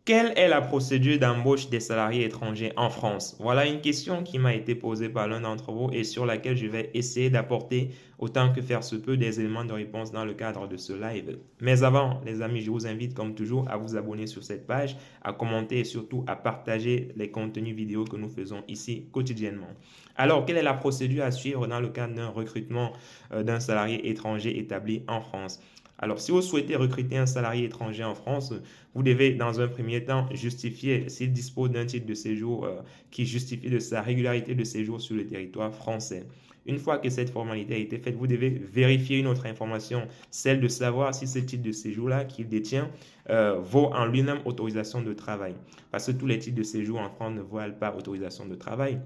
Quelle est la procédure d'embauche des salariés étrangers en France? Voilà une question qui m'a été posée par l'un d'entre vous et sur laquelle je vais essayer d'apporter autant que faire se peut des éléments de réponse dans le cadre de ce live. Mais avant, les amis, je vous invite comme toujours à vous abonner sur cette page, à commenter et surtout à partager les contenus vidéo que nous faisons ici quotidiennement. Alors, quelle est la procédure à suivre dans le cadre d'un recrutement d'un salarié étranger établi en France? Alors, si vous souhaitez recruter un salarié étranger en France, vous devez dans un premier temps justifier s'il dispose d'un titre de séjour qui justifie de sa régularité de séjour sur le territoire français. Une fois que cette formalité a été faite, vous devez vérifier une autre information, celle de savoir si ce titre de séjour-là qu'il détient vaut en lui-même autorisation de travail. Parce que tous les titres de séjour en France ne valent pas autorisation de travail.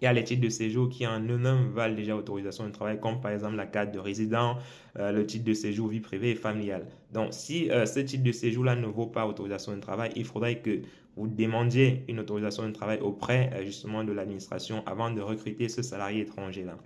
Il y a les titres de séjour qui en eux-mêmes valent déjà autorisation de travail, comme par exemple la carte de résident, le titre de séjour vie privée et familiale. Donc, si ce titre de séjour-là ne vaut pas autorisation de travail, il faudrait que vous demandiez une autorisation de travail auprès justement de l'administration avant de recruter ce salarié étranger-là.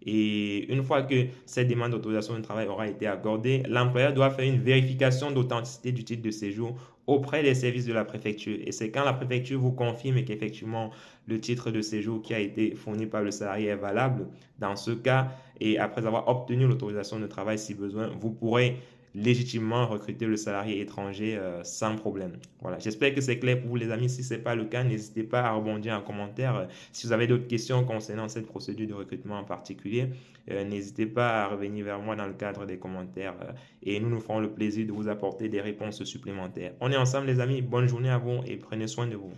Et une fois que cette demande d'autorisation de travail aura été accordée, l'employeur doit faire une vérification d'authenticité du titre de séjour auprès des services de la préfecture. Et c'est quand la préfecture vous confirme qu'effectivement le titre de séjour qui a été fourni par le salarié est valable. Dans ce cas, et après avoir obtenu l'autorisation de travail si besoin, vous pourrez légitimement recruter le salarié étranger sans problème. Voilà, j'espère que c'est clair pour vous les amis. Si ce n'est pas le cas, n'hésitez pas à rebondir en commentaire. Si vous avez d'autres questions concernant cette procédure de recrutement en particulier, n'hésitez pas à revenir vers moi dans le cadre des commentaires et nous nous ferons le plaisir de vous apporter des réponses supplémentaires. On est ensemble les amis, bonne journée à vous et prenez soin de vous.